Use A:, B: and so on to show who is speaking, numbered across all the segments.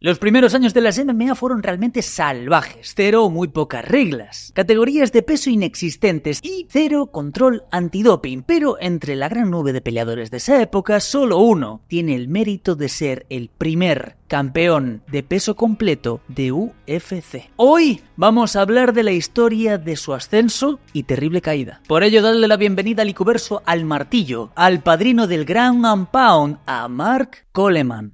A: Los primeros años de las MMA fueron realmente salvajes, cero o muy pocas reglas, categorías de peso inexistentes y cero control antidoping, pero entre la gran nube de peleadores de esa época, solo uno tiene el mérito de ser el primer campeón de peso completo de UFC. Hoy vamos a hablar de la historia de su ascenso y terrible caída. Por ello, dadle la bienvenida al Icuverso al martillo, al padrino del Ground and Pound, a Mark Coleman.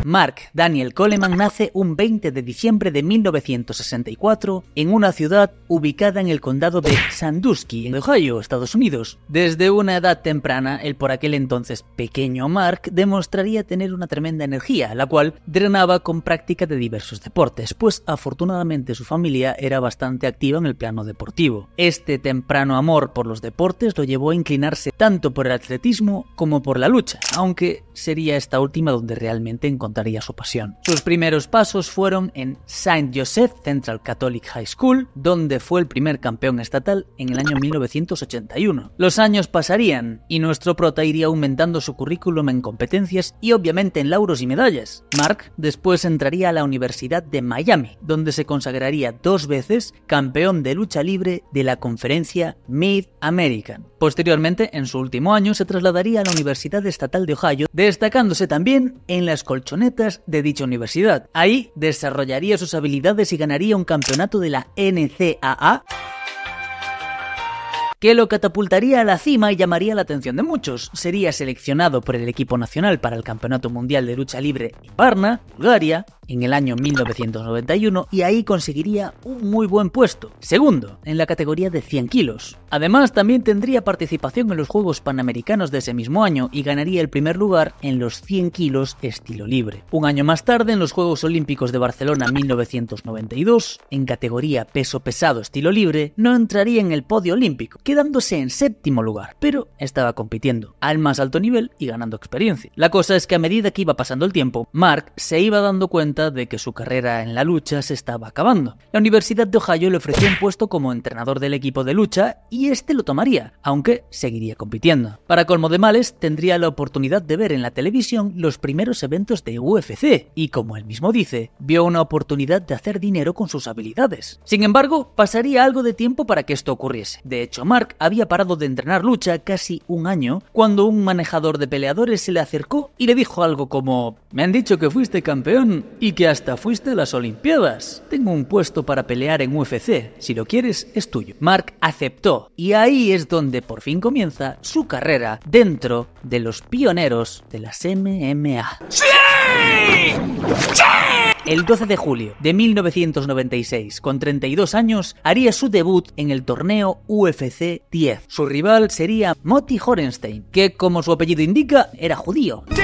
A: Mark Daniel Coleman nace un 20 de diciembre de 1964 en una ciudad ubicada en el condado de Sandusky, en Ohio, Estados Unidos. Desde una edad temprana, el por aquel entonces pequeño Mark demostraría tener una tremenda energía, la cual drenaba con práctica de diversos deportes, pues afortunadamente su familia era bastante activa en el plano deportivo. Este temprano amor por los deportes lo llevó a inclinarse tanto por el atletismo como por la lucha, aunque sería esta última donde realmente encontraría su pasión. Sus primeros pasos fueron en Saint Joseph Central Catholic High School, donde fue el primer campeón estatal en el año 1981. Los años pasarían y nuestro prota iría aumentando su currículum en competencias y obviamente en lauros y medallas. Mark después entraría a la Universidad de Miami, donde se consagraría 2 veces campeón de lucha libre de la conferencia Mid-American. Posteriormente, en su último año, se trasladaría a la Universidad Estatal de Ohio, destacándose también en las colchonetas de dicha universidad. Ahí desarrollaría sus habilidades y ganaría un campeonato de la NCAA que lo catapultaría a la cima y llamaría la atención de muchos. Sería seleccionado por el equipo nacional para el Campeonato Mundial de Lucha Libre en Varna, Bulgaria, en el año 1991, y ahí conseguiría un muy buen puesto, segundo en la categoría de 100 kilos. Además, también tendría participación en los Juegos Panamericanos de ese mismo año y ganaría el primer lugar en los 100 kilos estilo libre. Un año más tarde, en los Juegos Olímpicos de Barcelona 1992, en categoría peso pesado estilo libre, no entraría en el podio olímpico, quedándose en 7º lugar, pero estaba compitiendo al más alto nivel y ganando experiencia. La cosa es que a medida que iba pasando el tiempo, Mark se iba dando cuenta de que su carrera en la lucha se estaba acabando. La Universidad de Ohio le ofreció un puesto como entrenador del equipo de lucha y este lo tomaría, aunque seguiría compitiendo. Para colmo de males, tendría la oportunidad de ver en la televisión los primeros eventos de UFC y, como él mismo dice, vio una oportunidad de hacer dinero con sus habilidades. Sin embargo, pasaría algo de tiempo para que esto ocurriese. De hecho, Mark había parado de entrenar lucha casi un año cuando un manejador de peleadores se le acercó y le dijo algo como: "Me han dicho que fuiste campeón y que hasta fuiste a las Olimpiadas. Tengo un puesto para pelear en UFC. Si lo quieres, es tuyo". Mark aceptó y ahí es donde por fin comienza su carrera dentro de los pioneros de las MMA. ¡Sí! ¡Sí! El 12 de julio de 1996, con 32 años, haría su debut en el torneo UFC 10. Su rival sería Motti Horenstein, que, como su apellido indica, era judío. ¡Sí!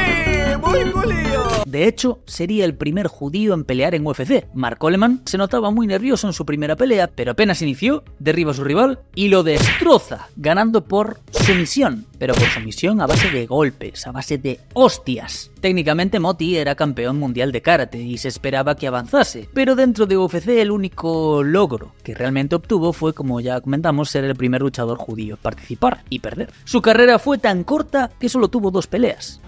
A: ¡Muy judío! De hecho, sería el primer judío en pelear en UFC. Mark Coleman se notaba muy nervioso en su primera pelea, pero apenas inició, derriba a su rival y lo destroza, ganando por sumisión. Pero por sumisión a base de golpes, a base de hostias. Técnicamente Motti era campeón mundial de karate y se esperaba que avanzase, pero dentro de UFC el único logro que realmente obtuvo fue, como ya comentamos, ser el primer luchador judío en participar y perder. Su carrera fue tan corta que solo tuvo 2 peleas.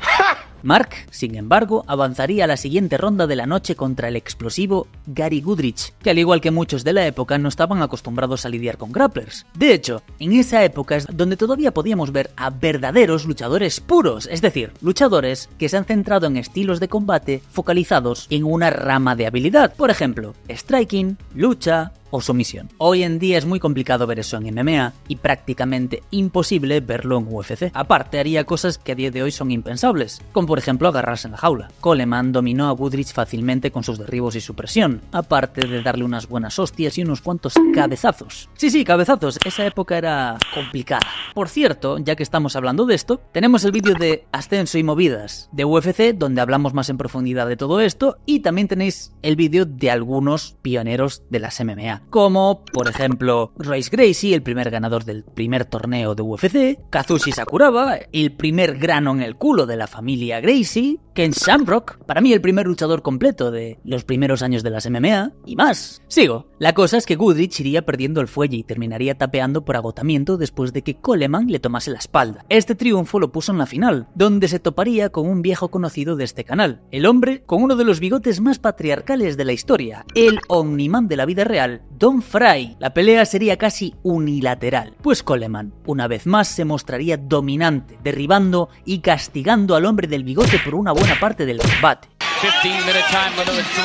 A: Mark, sin embargo, avanzaría a la siguiente ronda de la noche contra el explosivo Gary Goodrich, que al igual que muchos de la época no estaban acostumbrados a lidiar con grapplers. De hecho, en esa época es donde todavía podíamos ver a verdaderos luchadores puros, es decir, luchadores que se han centrado en estilos de combate focalizados en una rama de habilidad, por ejemplo, striking, lucha o sumisión. Hoy en día es muy complicado ver eso en MMA y prácticamente imposible verlo en UFC. Aparte, haría cosas que a día de hoy son impensables, como por ejemplo agarrarse en la jaula. Coleman dominó a Goodrich fácilmente con sus derribos y su presión, aparte de darle unas buenas hostias y unos cuantos cabezazos. Sí, cabezazos, esa época era complicada. Por cierto, ya que estamos hablando de esto, tenemos el vídeo de Ascenso y Movidas de UFC, donde hablamos más en profundidad de todo esto, y también tenéis el vídeo de algunos pioneros de las MMA. MMA, como, por ejemplo, Royce Gracie, el primer ganador del primer torneo de UFC, Kazushi Sakuraba, el primer grano en el culo de la familia Gracie, Ken Shamrock, para mí el primer luchador completo de los primeros años de las MMA, y más. Sigo. La cosa es que Goodrich iría perdiendo el fuelle y terminaría tapeando por agotamiento después de que Coleman le tomase la espalda. Este triunfo lo puso en la final, donde se toparía con un viejo conocido de este canal, el hombre con uno de los bigotes más patriarcales de la historia, el Omniman de la vida real, Don Fry. La pelea sería casi unilateral, pues Coleman, una vez más, se mostraría dominante, derribando y castigando al hombre del bigote por una buena parte del combate.
B: 15-minute time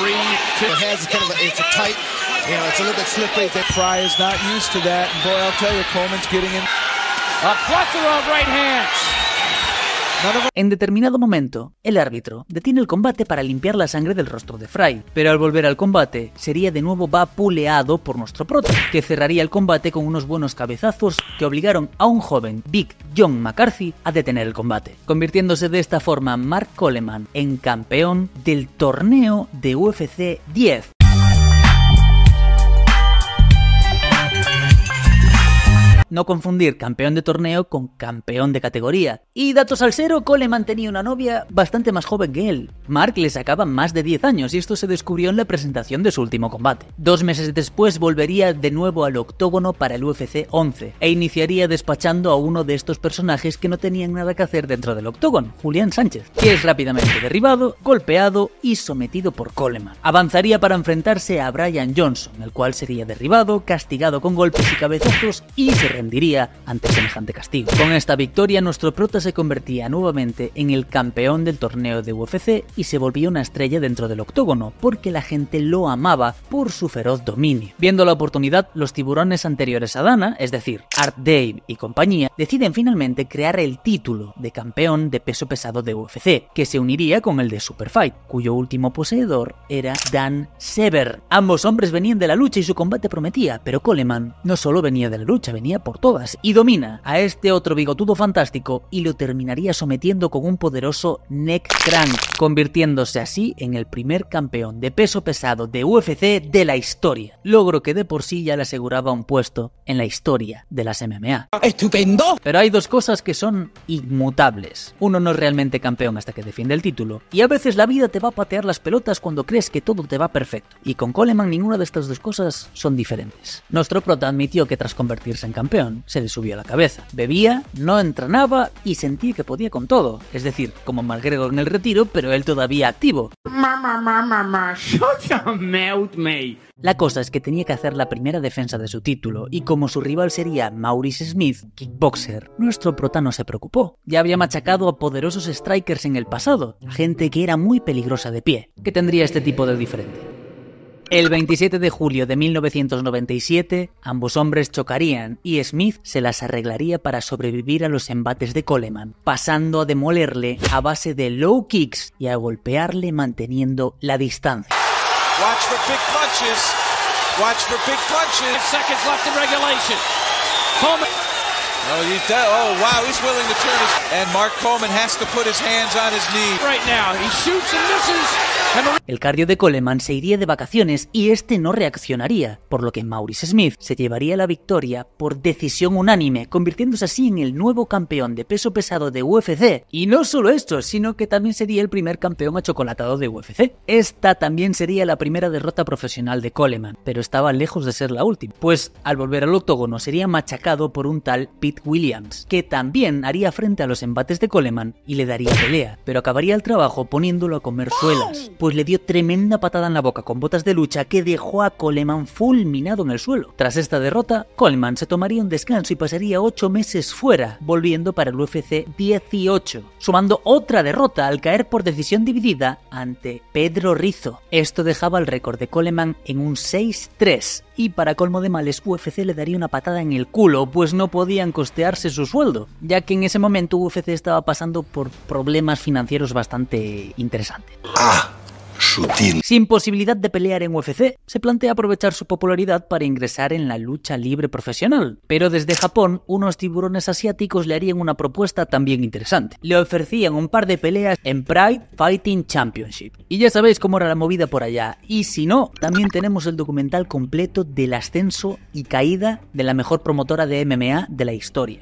B: limit, 3, 2.
C: It's a tight, it's a little bit slippery. Fry is not used to that. And boy, I'll tell you, Coleman's getting in.
B: A plethora of right hands.
A: En determinado momento, el árbitro detiene el combate para limpiar la sangre del rostro de Fry, pero al volver al combate, sería de nuevo vapuleado por nuestro prota, que cerraría el combate con unos buenos cabezazos que obligaron a un joven Big John McCarthy a detener el combate, convirtiéndose de esta forma Mark Coleman en campeón del torneo de UFC 10. No confundir campeón de torneo con campeón de categoría. Y datos al cero, Coleman tenía una novia bastante más joven que él. Mark le sacaba más de 10 años y esto se descubrió en la presentación de su último combate. 2 meses después volvería de nuevo al octógono para el UFC 11 e iniciaría despachando a uno de estos personajes que no tenían nada que hacer dentro del octógono, Julián Sánchez, que es rápidamente derribado, golpeado y sometido por Coleman. Avanzaría para enfrentarse a Brian Johnson, el cual sería derribado, castigado con golpes y cabezazos y se rendiría ante semejante castigo. Con esta victoria, nuestro prota se convertía nuevamente en el campeón del torneo de UFC y se volvía una estrella dentro del octógono, porque la gente lo amaba por su feroz dominio. Viendo la oportunidad, los tiburones anteriores a Dana, es decir, Art Dave y compañía, deciden finalmente crear el título de campeón de peso pesado de UFC, que se uniría con el de Superfight, cuyo último poseedor era Dan Severn. Ambos hombres venían de la lucha y su combate prometía, pero Coleman no solo venía de la lucha, venía por todas y domina a este otro bigotudo fantástico y lo terminaría sometiendo con un poderoso neck crank, convirtiéndose así en el primer campeón de peso pesado de UFC de la historia, logro que de por sí ya le aseguraba un puesto en la historia de las MMA.
C: ¡Estupendo!
A: Pero hay dos cosas que son inmutables. Uno no es realmente campeón hasta que defiende el título, y a veces la vida te va a patear las pelotas cuando crees que todo te va perfecto, y con Coleman ninguna de estas dos cosas son diferentes. Nuestro prota admitió que tras convertirse en campeón se le subió a la cabeza. Bebía, no entrenaba y sentía que podía con todo. Es decir, como McGregor en el retiro, pero él todavía activo.
B: Shut your mouth, mate.
A: La cosa es que tenía que hacer la primera defensa de su título, y como su rival sería Maurice Smith, kickboxer, nuestro prota no se preocupó. Ya había machacado a poderosos strikers en el pasado, gente que era muy peligrosa de pie. ¿Qué tendría este tipo de diferente? El 27 de julio de 1997, ambos hombres chocarían y Smith se las arreglaría para sobrevivir a los embates de Coleman, pasando a demolerle a base de low kicks y a golpearle manteniendo la distancia.
C: Watch for big punches. Watch for big punches.
B: 6 seconds left in regulation. Coleman.
C: Oh, wow, he's willing to turn his... And Mark Coleman has to put his hands on his knee.
B: Right now, he shoots and misses.
A: El cardio de Coleman se iría de vacaciones y este no reaccionaría, por lo que Maurice Smith se llevaría la victoria por decisión unánime, convirtiéndose así en el nuevo campeón de peso pesado de UFC. Y no solo esto, sino que también sería el primer campeón achocolatado de UFC. Esta también sería la primera derrota profesional de Coleman, pero estaba lejos de ser la última, pues al volver al octógono sería machacado por un tal Pete Williams, que también haría frente a los embates de Coleman y le daría pelea, pero acabaría el trabajo poniéndolo a comer suelas, pues le dio tremenda patada en la boca con botas de lucha que dejó a Coleman fulminado en el suelo. Tras esta derrota, Coleman se tomaría un descanso y pasaría 8 meses fuera, volviendo para el UFC 18, sumando otra derrota al caer por decisión dividida ante Pedro Rizzo. Esto dejaba el récord de Coleman en un 6-3, y para colmo de males, UFC le daría una patada en el culo, pues no podían costearse su sueldo, ya que en ese momento UFC estaba pasando por problemas financieros bastante interesantes.
D: sutil.
A: Sin posibilidad de pelear en UFC, se plantea aprovechar su popularidad para ingresar en la lucha libre profesional. Pero desde Japón, unos tiburones asiáticos le harían una propuesta también interesante. Le ofrecían un par de peleas en Pride Fighting Championship. Y ya sabéis cómo era la movida por allá. Y si no, también tenemos el documental completo del ascenso y caída de la mejor promotora de MMA de la historia.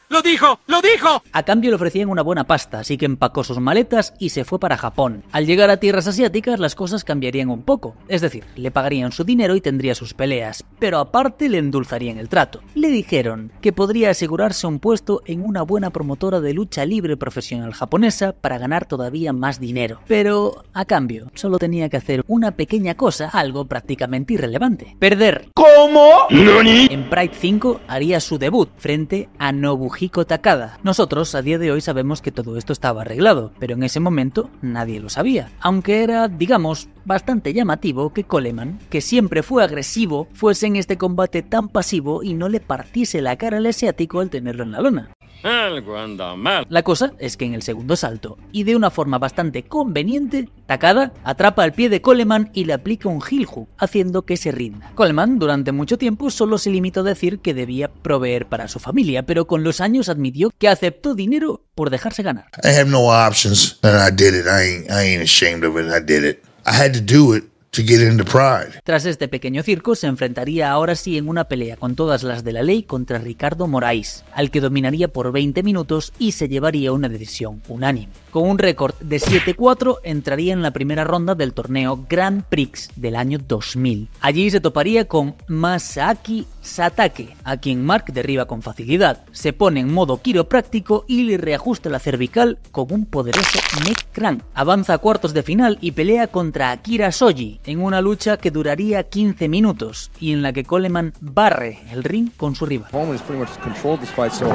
B: ¡Lo dijo! ¡Lo dijo!
A: A cambio le ofrecían una buena pasta, así que empacó sus maletas y se fue para Japón. Al llegar a tierras asiáticas las cosas cambiarían un poco, es decir, le pagarían su dinero y tendría sus peleas, pero aparte le endulzarían el trato. Le dijeron que podría asegurarse un puesto en una buena promotora de lucha libre profesional japonesa para ganar todavía más dinero, pero a cambio solo tenía que hacer una pequeña cosa, algo prácticamente irrelevante: perder.
D: ¿Cómo? ¿Nani?
A: En Pride 5 haría su debut frente a Nobuhiko Takada. Nosotros a día de hoy sabemos que todo esto estaba arreglado, pero en ese momento nadie lo sabía. Aunque era, digamos, bastante llamativo que Coleman, que siempre fue agresivo, fuese en este combate tan pasivo y no le partiese la cara al asiático al tenerlo en la lona.
B: Algo anda mal.
A: La cosa es que en el segundo salto, y de una forma bastante conveniente, Takada atrapa al pie de Coleman y le aplica un heel hook, haciendo que se rinda. Coleman durante mucho tiempo solo se limitó a decir que debía proveer para su familia, pero con los años admitió que aceptó dinero por dejarse ganar.
D: I have no options, and I did it. I ain't ashamed of it. I did it. I had to do it to get into Pride.
A: Tras este pequeño circo, se enfrentaría ahora sí en una pelea con todas las de la ley contra Ricardo Moraes, al que dominaría por 20 minutos y se llevaría una decisión unánime. Con un récord de 7-4 entraría en la primera ronda del torneo Grand Prix del año 2000. Allí se toparía con Masaaki Satake, a quien Mark derriba con facilidad. Se pone en modo quiropráctico y le reajusta la cervical con un poderoso neck crank. Avanza a cuartos de final y pelea contra Akira Shoji, en una lucha que duraría 15 minutos y en la que Coleman barre el ring con su rival.
E: Coleman has pretty much controlled this fight, so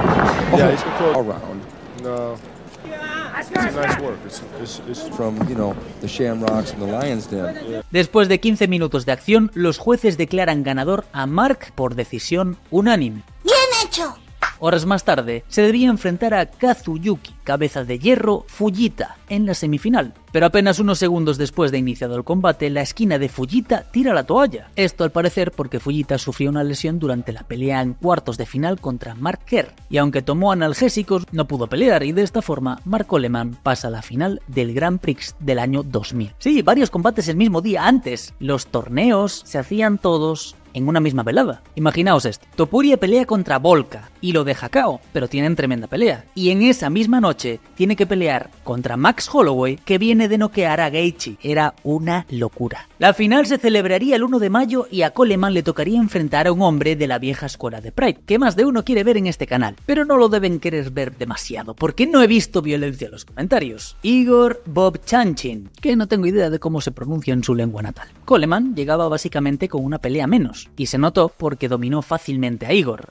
E: yeah, he's controlled all round. No, it's nice work. It's from, you know, the Shamrocks and the Lions Den.
A: Después de 15 minutos de acción, los jueces declaran ganador a Mark por decisión unánime.
F: ¡Bien hecho!
A: Horas más tarde, se debía enfrentar a Kazuyuki, cabeza de hierro, Fujita, en la semifinal. Pero apenas unos segundos después de iniciado el combate, la esquina de Fujita tira la toalla. Esto al parecer porque Fujita sufrió una lesión durante la pelea en cuartos de final contra Mark Kerr. Y aunque tomó analgésicos, no pudo pelear y de esta forma, Mark Coleman pasa a la final del Grand Prix del año 2000. Sí, varios combates el mismo día antes. Los torneos se hacían todos en una misma velada. Imaginaos esto: Topuria pelea contra Volka y lo deja KO, pero tienen tremenda pelea. Y en esa misma noche tiene que pelear contra Max Holloway, que viene de noquear a Gaethje. Era una locura. La final se celebraría el 1 de mayo y a Coleman le tocaría enfrentar a un hombre de la vieja escuela de Pride, que más de uno quiere ver en este canal, pero no lo deben querer ver demasiado, porque no he visto violencia en los comentarios. Igor Vovchanchin, que no tengo idea de cómo se pronuncia en su lengua natal. Coleman llegaba básicamente con una pelea menos, y se notó porque dominó fácilmente a Igor.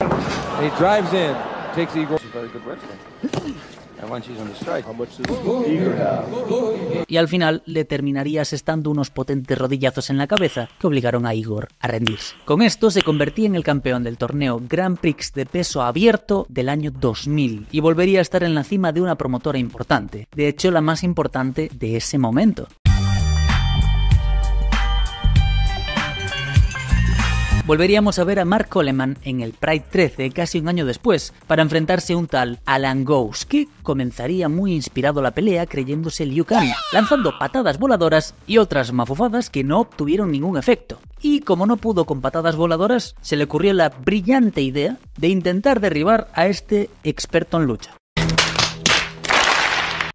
E: He drives in, takes Igor. Very good wrestling. And when she's on the strike, how much does Igor have?
A: Y al final le terminaría asestando unos potentes rodillazos en la cabeza que obligaron a Igor a rendirse. Con esto se convertía en el campeón del torneo Grand Prix de peso abierto del año 2000 y volvería a estar en la cima de una promotora importante, de hecho la más importante de ese momento. Volveríamos a ver a Mark Coleman en el Pride 13 casi un año después, para enfrentarse a un tal Alan Ghost, que comenzaría muy inspirado la pelea creyéndose Liu Kang, lanzando patadas voladoras y otras mafufadas que no obtuvieron ningún efecto. Y como no pudo con patadas voladoras, se le ocurrió la brillante idea de intentar derribar a este experto en lucha.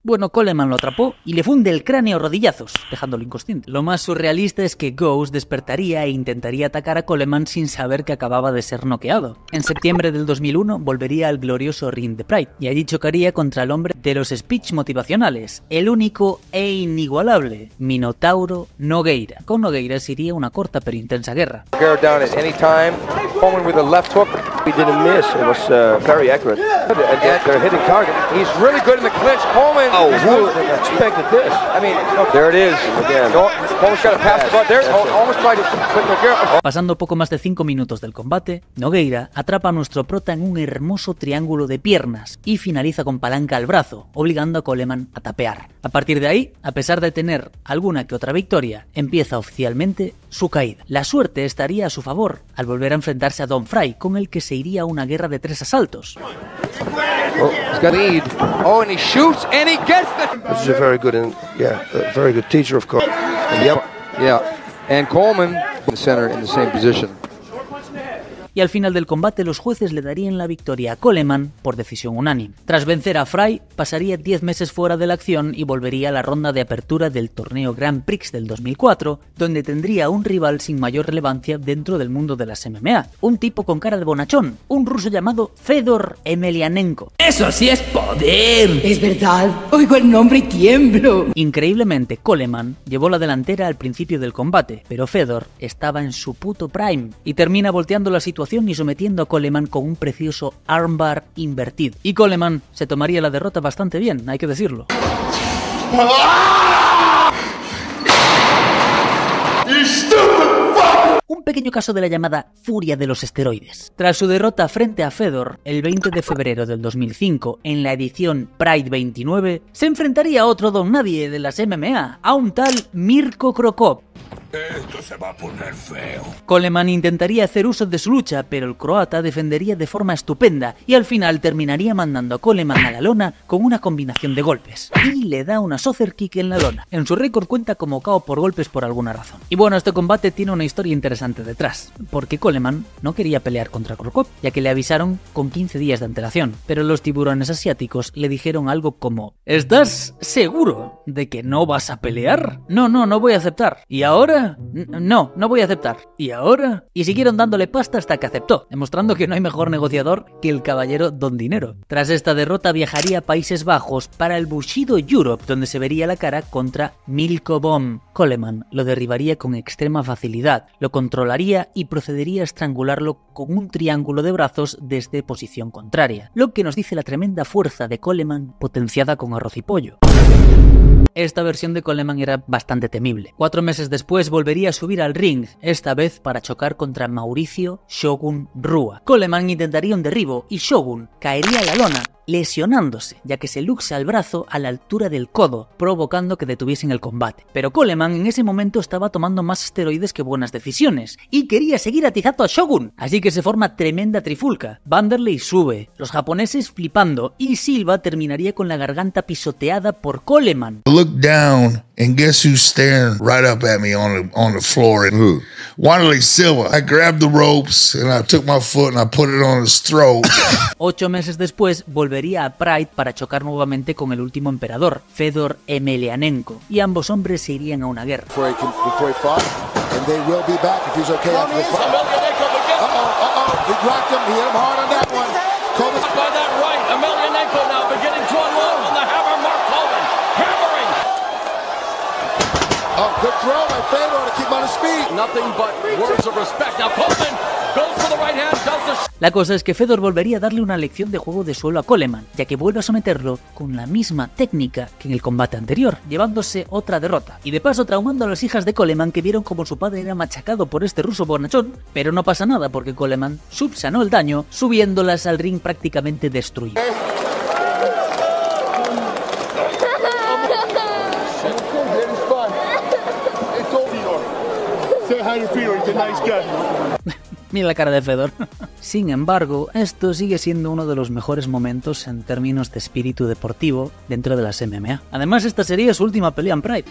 A: Bueno, Coleman lo atrapó y le funde el cráneo a rodillazos, dejándolo inconsciente. Lo más surrealista es que Ghost despertaría e intentaría atacar a Coleman sin saber que acababa de ser noqueado. En septiembre del 2001 volvería al glorioso ring de Pride y allí chocaría contra el hombre de los speech motivacionales, el único e inigualable Minotauro Nogueira. Con Nogueira sería una corta pero intensa guerra.
E: Down at any time, Coleman with a left hook. He didn't miss. It was very accurate. They're hitting target. He's really good in the clinch. Coleman. Oh, who would have expected this? I mean, there it is again. Coleman's got a pass about there. Almost tried to put McGarrett.
A: Pasando poco más de 5 minutos del combate, Nogueira atrapa a nuestro prota en un hermoso triángulo de piernas y finaliza con palanca al brazo, obligando a Coleman a tapear. A partir de ahí, a pesar de tener alguna que otra victoria, empieza oficialmente su caída. La suerte estaría a su favor al volver a enfrentarse a Don Frye, con el que se iría a una guerra de 3 asaltos.
E: Oh, he's got lead. Oh, and he shoots and he gets the.
F: This is a very good teacher of course.
E: Yeah. And Coleman in the center in the same position.
A: Y al final del combate los jueces le darían la victoria a Coleman por decisión unánime. Tras vencer a Frye, pasaría 10 meses fuera de la acción y volvería a la ronda de apertura del torneo Grand Prix del 2004, donde tendría un rival sin mayor relevancia dentro del mundo de las MMA, un tipo con cara de bonachón, un ruso llamado Fedor Emelianenko.
G: ¡Eso sí es poder! Es verdad, oigo el nombre y tiemblo.
A: Increíblemente, Coleman llevó la delantera al principio del combate, pero Fedor estaba en su puto prime y termina volteando la situación y sometiendo a Coleman con un precioso armbar invertido. Y Coleman se tomaría la derrota bastante bien, hay que decirlo. Un pequeño caso de la llamada furia de los esteroides. Tras su derrota frente a Fedor, el 20 de febrero del 2005, en la edición Pride 29, se enfrentaría a otro don nadie de las MMA, a un tal Mirko Cro Cop.
H: Esto se va a poner feo.
A: Coleman intentaría hacer uso de su lucha, pero el croata defendería de forma estupenda y al final terminaría mandando a Coleman a la lona con una combinación de golpes. Y le da una Soccer Kick en la lona. En su récord cuenta como KO por golpes por alguna razón. Y bueno, este combate tiene una historia interesante detrás, porque Coleman no quería pelear contra Cro Cop, ya que le avisaron con 15 días de antelación, pero los tiburones asiáticos le dijeron algo como: ¿estás seguro de que no vas a pelear? No voy a aceptar. ¿Y ahora? No voy a aceptar. ¿Y ahora? Y siguieron dándole pasta hasta que aceptó, demostrando que no hay mejor negociador que el caballero Don Dinero. Tras esta derrota viajaría a Países Bajos para el Bushido Europe, donde se vería la cara contra Milko Bomb. Coleman lo derribaría con extrema facilidad, lo controlaría y procedería a estrangularlo con un triángulo de brazos desde posición contraria, lo que nos dice la tremenda fuerza de Coleman potenciada con arroz y pollo. Esta versión de Coleman era bastante temible. 4 meses después volvería a subir al ring, esta vez para chocar contra Mauricio Shogun Rua. Coleman intentaría un derribo y Shogun caería a la lona, lesionándose, ya que se luxa el brazo a la altura del codo, provocando que detuviesen el combate. Pero Coleman en ese momento estaba tomando más esteroides que buenas decisiones, y quería seguir atizando a Shogun, así que se forma tremenda trifulca. Vanderlei sube, los japoneses flipando, y Silva terminaría con la garganta pisoteada por Coleman.
D: Look down and guess who's staring right up at me on the floor? And who? Wanderlei Silva. I grabbed the ropes and I took my foot and I put it on his throat.
A: 8 meses después volvería a Pride para chocar nuevamente con el último emperador, Fedor Emelianenko, y ambos hombres se irían a una guerra.
H: Good throw by Fedor to keep on his feet. Nothing but words of respect. Now Coleman goes for the right hand, does the...
A: La cosa es que Fedor volvería a darle una lección de juego de suelo a Coleman, ya que vuelve a someterlo con la misma técnica que en el combate anterior, llevándose otra derrota. Y de paso traumando a las hijas de Coleman, que vieron como su padre era machacado por este ruso bonachón, pero no pasa nada porque Coleman subsanó el daño, subiéndolas al ring prácticamente destruidas. Mira la cara de Fedor. Sin embargo, esto sigue siendo uno de los mejores momentos en términos de espíritu deportivo dentro de las MMA. Además, esta sería su última pelea en Pride.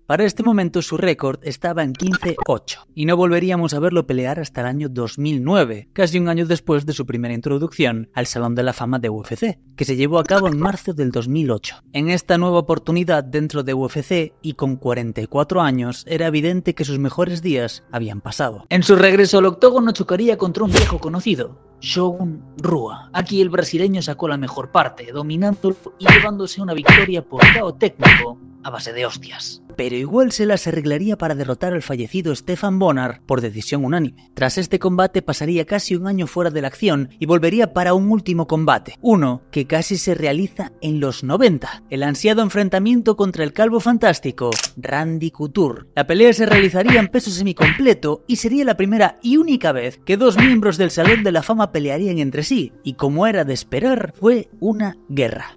A: Para este momento su récord estaba en 15-8 y no volveríamos a verlo pelear hasta el año 2009, casi un año después de su primera introducción al Salón de la Fama de UFC, que se llevó a cabo en marzo del 2008. En esta nueva oportunidad dentro de UFC y con 44 años, era evidente que sus mejores días habían pasado. En su regreso al octógono chocaría contra un viejo conocido, Shogun Rua. Aquí el brasileño sacó la mejor parte, dominándolo y llevándose una victoria por KO técnico a base de hostias. Pero igual se las arreglaría para derrotar al fallecido Stefan Bonnar por decisión unánime. Tras este combate pasaría casi un año fuera de la acción y volvería para un último combate, uno que casi se realiza en los 90, el ansiado enfrentamiento contra el calvo fantástico, Randy Couture. La pelea se realizaría en peso semicompleto y sería la primera y única vez que dos miembros del Salón de la Fama pelearían entre sí, y como era de esperar, fue una guerra.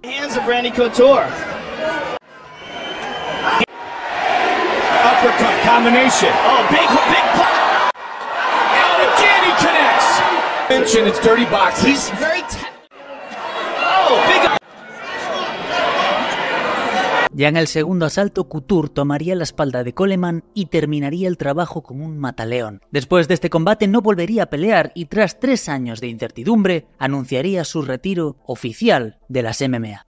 B: Uppercut combination. Oh, big. And again he connects. Mention it's dirty boxing. He's very. Oh, big.
A: Ya en el segundo asalto, Couture tomaría la espalda de Coleman y terminaría el trabajo con un mataleón. Después de este combate no volvería a pelear y tras 3 años de incertidumbre, anunciaría su retiro oficial de las MMA.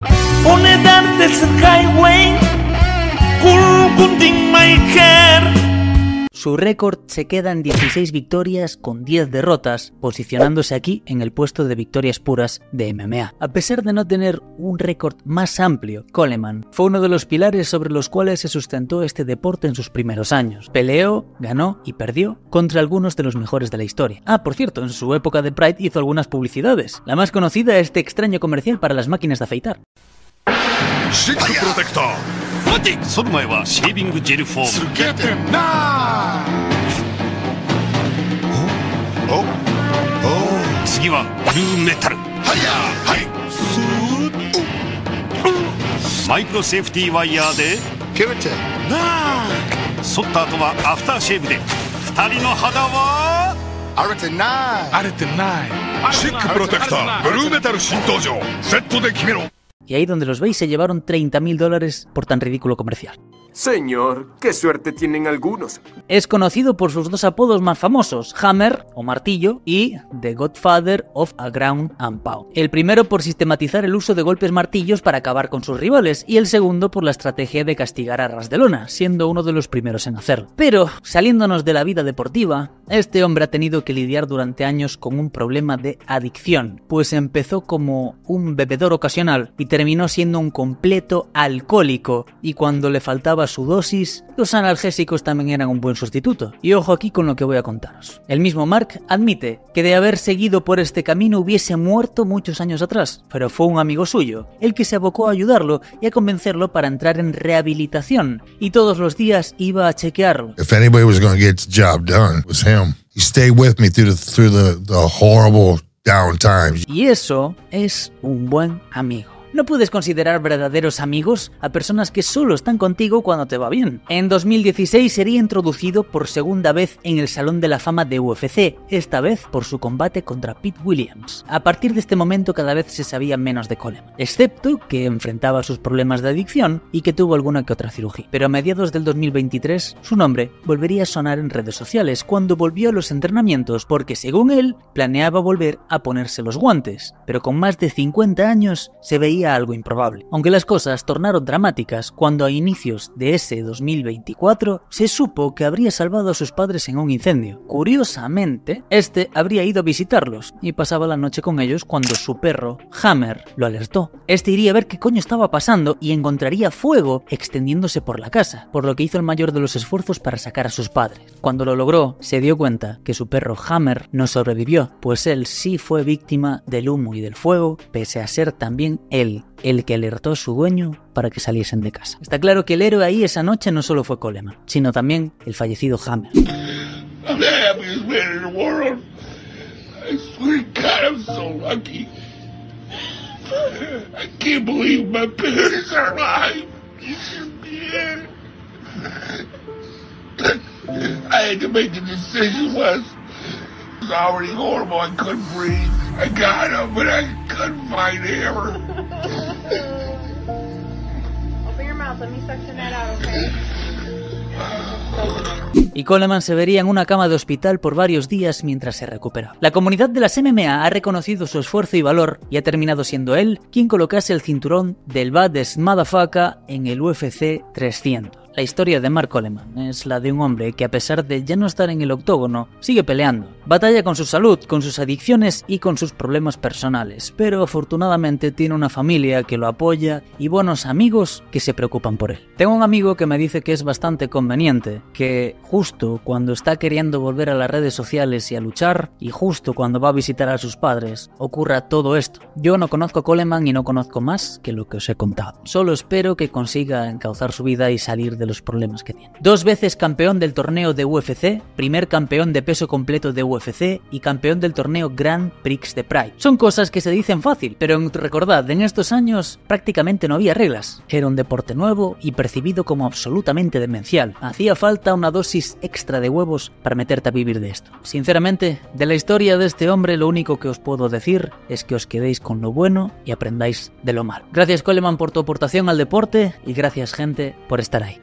A: Su récord se queda en 16 victorias con 10 derrotas, posicionándose aquí en el puesto de victorias puras de MMA. A pesar de no tener un récord más amplio, Coleman fue uno de los pilares sobre los cuales se sustentó este deporte en sus primeros años. Peleó, ganó y perdió contra algunos de los mejores de la historia. Por cierto, en su época de Pride hizo algunas publicidades. La más conocida es este extraño comercial para las máquinas de afeitar. Y ahí donde los veis se llevaron $30.000 por tan ridículo comercial.
I: Señor, qué suerte tienen algunos.
A: Es conocido por sus dos apodos más famosos, Hammer o Martillo y The Godfather of a Ground and Pound. El primero por sistematizar el uso de golpes martillos para acabar con sus rivales y el segundo por la estrategia de castigar a ras de lona, siendo uno de los primeros en hacerlo. Pero, saliéndonos de la vida deportiva, este hombre ha tenido que lidiar durante años con un problema de adicción, pues empezó como un bebedor ocasional y terminó siendo un completo alcohólico, y cuando le faltaba su dosis, los analgésicos también eran un buen sustituto. Y ojo aquí con lo que voy a contaros. El mismo Mark admite que de haber seguido por este camino hubiese muerto muchos años atrás, pero fue un amigo suyo el que se abocó a ayudarlo y a convencerlo para entrar en rehabilitación, y todos los días iba a chequearlo.
D: If anybody was going to get the job done, it was him. He stayed with me through the horrible down times.
A: Y eso es un buen amigo. No puedes considerar verdaderos amigos a personas que solo están contigo cuando te va bien. En 2016 sería introducido por segunda vez en el Salón de la Fama de UFC, esta vez por su combate contra Pete Williams. A partir de este momento cada vez se sabía menos de Coleman, excepto que enfrentaba sus problemas de adicción y que tuvo alguna que otra cirugía. Pero a mediados del 2023 su nombre volvería a sonar en redes sociales cuando volvió a los entrenamientos porque, según él, planeaba volver a ponerse los guantes, pero con más de 50 años se veía algo improbable. Aunque las cosas tornaron dramáticas cuando a inicios de ese 2024 se supo que habría salvado a sus padres en un incendio. Curiosamente, este habría ido a visitarlos y pasaba la noche con ellos cuando su perro, Hammer, lo alertó. Este iría a ver qué coño estaba pasando y encontraría fuego extendiéndose por la casa, por lo que hizo el mayor de los esfuerzos para sacar a sus padres. Cuando lo logró, se dio cuenta que su perro Hammer no sobrevivió, pues él sí fue víctima del humo y del fuego, pese a ser también él el que alertó a su dueño para que saliesen de casa. Está claro que el héroe ahí esa noche no solo fue Coleman, sino también el fallecido Hammer.
D: I'm the happiest man in the world. I swear to God, I'm so lucky. I can't believe my parents are alive. Yeah. I had to make a decision once. It was already horrible. I couldn't breathe. I got up, but I couldn't find air.
J: Open your mouth. Let me suction that out, okay?
A: Y Coleman se vería en una cama de hospital por varios días mientras se recuperaba. La comunidad de las MMA ha reconocido su esfuerzo y valor y ha terminado siendo él quien colocase el cinturón del Baddest Motherfucker en el UFC 300. La historia de Mark Coleman es la de un hombre que, a pesar de ya no estar en el octógono, sigue peleando. Batalla con su salud, con sus adicciones y con sus problemas personales, pero afortunadamente tiene una familia que lo apoya y buenos amigos que se preocupan por él. Tengo un amigo que me dice que es bastante conveniente que justo cuando está queriendo volver a las redes sociales y a luchar, y justo cuando va a visitar a sus padres, ocurra todo esto. Yo no conozco a Coleman y no conozco más que lo que os he contado. Solo espero que consiga encauzar su vida y salir de los problemas que tiene. 2 veces campeón del torneo de UFC, primer campeón de peso completo de UFC y campeón del torneo Grand Prix de Pride. Son cosas que se dicen fácil, pero recordad, en estos años prácticamente no había reglas. Era un deporte nuevo y percibido como absolutamente demencial. Hacía falta una dosis extra de huevos para meterte a vivir de esto. Sinceramente, de la historia de este hombre lo único que os puedo decir es que os quedéis con lo bueno y aprendáis de lo malo. Gracias Coleman por tu aportación al deporte y gracias gente por estar ahí.